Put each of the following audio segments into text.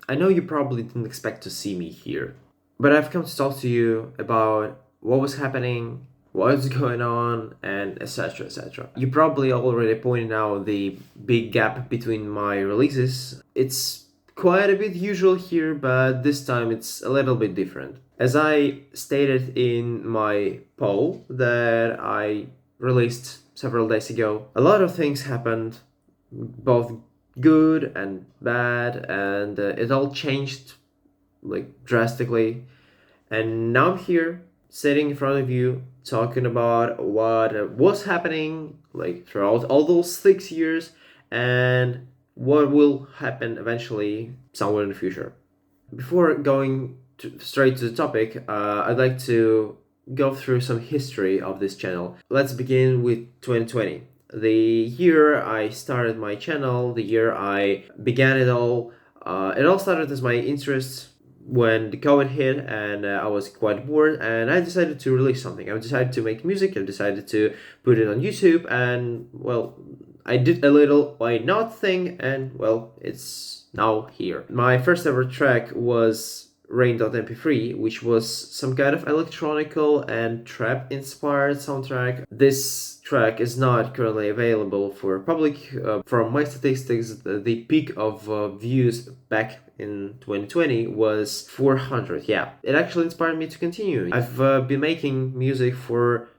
I know you probably didn't expect to see me here, but I've come to talk to you about what was happening, what's going on, and etc. etc. You probably already pointed out the big gap between my releases. It's quite a bit usual here, but this time it's a little bit different. As I stated in my poll that I released several days ago, a lot of things happened, both good and bad, and it all changed like drastically. And now I'm here sitting in front of you talking about what was happening like throughout all those 6 years and what will happen eventually somewhere in the future. Before going straight to the topic, I'd like to go through some history of this channel. Let's begin with 2020. The year I started my channel, the year I began it all started as my interest when the COVID hit, and I was quite bored, and I decided to release something. I decided to make music. I decided to put it on YouTube, and well, I did a little why not thing, and well, it's now here. My first ever track was Rain.mp3, which was some kind of electronical and trap inspired soundtrack. This track is not currently available for public. From my statistics, the peak of views back in 2020 was 400. Yeah, it actually inspired me to continue. I've been making music for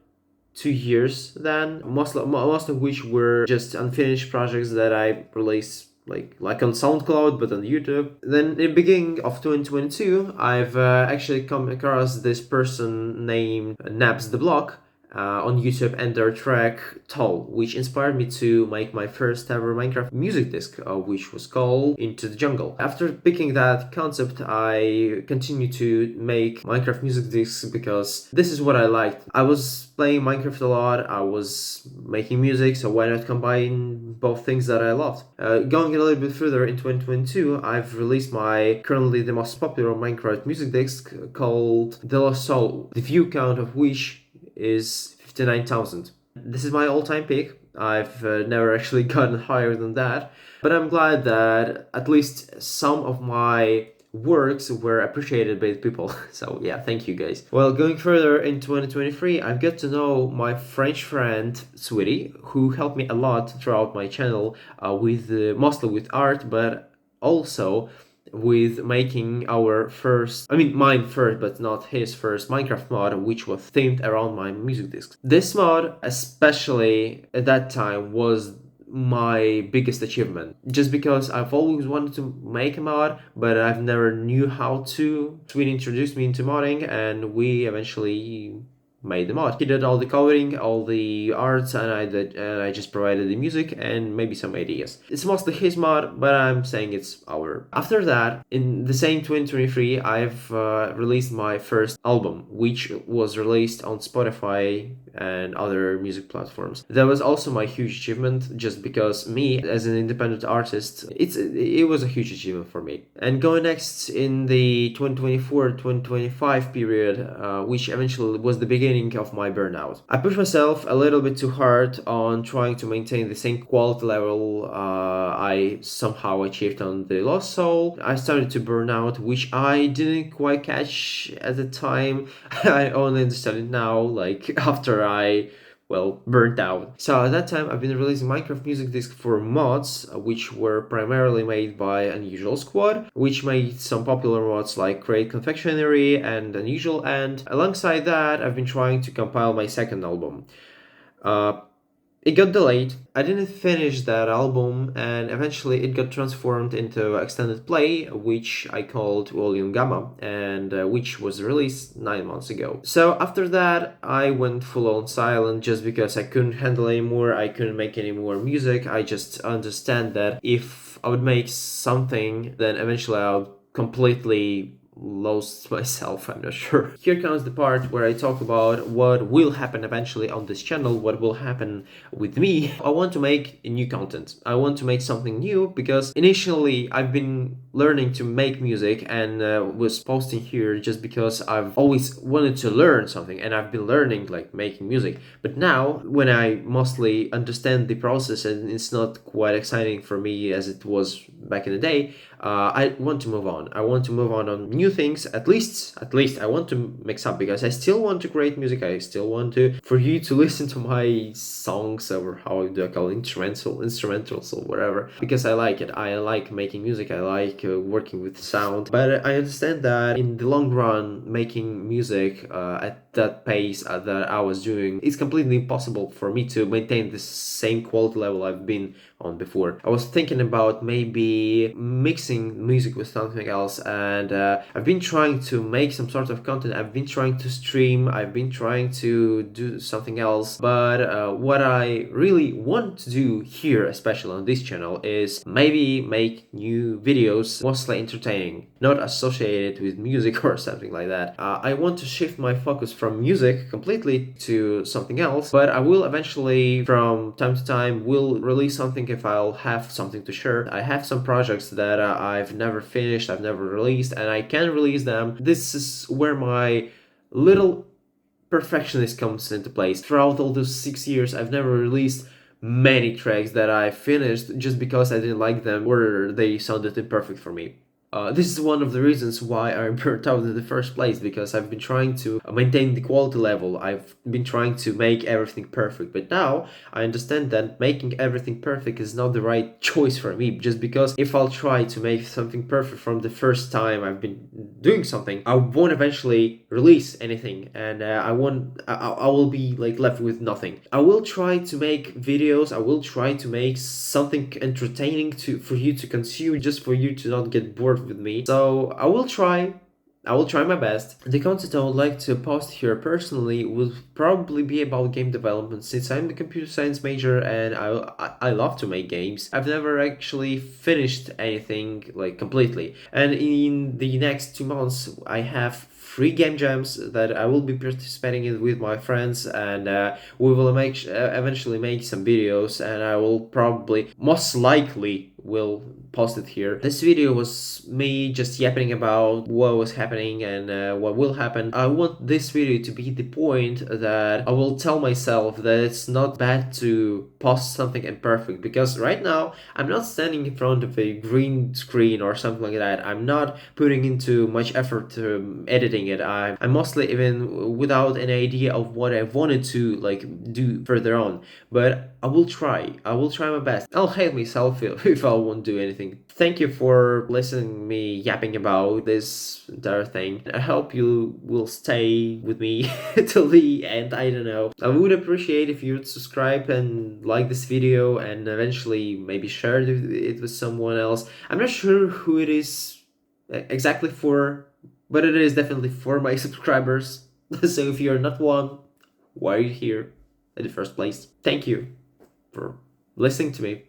2 years then, most of which were just unfinished projects that I released like on SoundCloud but on YouTube. Then in the beginning of 2022, I've actually come across this person named Naps the Block on YouTube and their track Toll, which inspired me to make my first ever Minecraft music disc, which was called Into the Jungle. After picking that concept, I continued to make Minecraft music discs because this is what I liked. I was playing Minecraft a lot, I was making music, so why not combine both things that I loved? Going a little bit further in 2022, I've released my currently the most popular Minecraft music disc called The Lost Soul, the view count of which is 59,000. This is my all-time peak. I've never actually gotten higher than that, but I'm glad that at least some of my works were appreciated by people. So yeah, thank you guys. Well, going further in 2023, I've got to know my French friend Sweetie, who helped me a lot throughout my channel with mostly with art, but also with making our first, mine first, but not his first Minecraft mod, which was themed around my music discs. This mod, especially at that time, was my biggest achievement, just because I've always wanted to make a mod, but I've never knew how to. Sweet introduced me into modding, and we eventually made the mod. He did all the coding, all the arts, and I just provided the music and maybe some ideas. It's mostly his mod, but I'm saying it's our. After that, in the same 2023, I've released my first album, which was released on Spotify and other music platforms. That was also my huge achievement, just because me as an independent artist, it was a huge achievement for me. And going next in the 2024-2025 period, which eventually was the beginning of my burnout. I pushed myself a little bit too hard on trying to maintain the same quality level I somehow achieved on The Lost Soul. I started to burn out, which I didn't quite catch at the time. I only understand it now, like after I burnt out. So at that time, I've been releasing Minecraft music disc for mods, which were primarily made by Unusual Squad, which made some popular mods like Create Confectionery and Unusual, and alongside that, I've been trying to compile my second album. It got delayed. I didn't finish that album, and eventually it got transformed into extended play, which I called Volume Gamma, and which was released 9 months ago. So after that, I went full on silent just because I couldn't handle anymore. I couldn't make any more music. I just understand that if I would make something, then eventually I would completely lost myself, I'm not sure. Here comes the part where I talk about what will happen eventually on this channel, what will happen with me. I want to make new content. I want to make something new because initially I've been learning to make music and was posting here just because I've always wanted to learn something, and I've been learning like making music. But now when I mostly understand the process and it's not quite exciting for me as it was back in the day, I want to move on. I want to move on new things. At least I want to mix up because I still want to create music. I still want to for you to listen to my songs, or how do I call it, instrumentals or whatever, because I like it. I like making music. I like working with sound. But I understand that in the long run, making music at that pace that I was doing, it's completely impossible for me to maintain the same quality level I've been on before. I was thinking about maybe mixing music with something else, and I've been trying to make some sort of content. I've been trying to stream, I've been trying to do something else, but what I really want to do here, especially on this channel, is maybe make new videos, mostly entertaining, not associated with music or something like that. I want to shift my focus from music completely to something else, but I will eventually, from time to time, will release something if I'll have something to share. I have some projects that I've never finished, I've never released, and I can release them. This is where my little perfectionist comes into place. Throughout all those 6 years, I've never released many tracks that I finished just because I didn't like them or they sounded imperfect for me. This is one of the reasons why I'm burnt out in the first place, because I've been trying to maintain the quality level. I've been trying to make everything perfect, but now I understand that making everything perfect is not the right choice for me, just because if I'll try to make something perfect from the first time I've been doing something, I won't eventually release anything, and I will be like left with nothing. I will try to make videos, I will try to make something entertaining for you to consume, just for you to not get bored with me. So I will try my best. The content I would like to post here personally will probably be about game development, since I'm the computer science major and I love to make games. I've never actually finished anything like completely, and in the next 2 months I have 3 game jams that I will be participating in with my friends, and we will eventually make some videos, and I will probably, most likely, will post it here. This video was me just yapping about what was happening and what will happen. I want this video to be the point that I will tell myself that it's not bad to post something imperfect, because right now I'm not standing in front of a green screen or something like that. I'm not putting into much effort to editing it. I'm mostly even without an idea of what I wanted to like do further on, but I will try my best. I'll hate myself if I won't do anything. Thank you for listening me yapping about this entire thing. I hope you will stay with me till the end. I don't know. I would appreciate if you would subscribe and like this video, and eventually maybe share it with someone else. I'm not sure who it is exactly for, but it is definitely for my subscribers. So if you're not one, why are you here in the first place? Thank you for listening to me.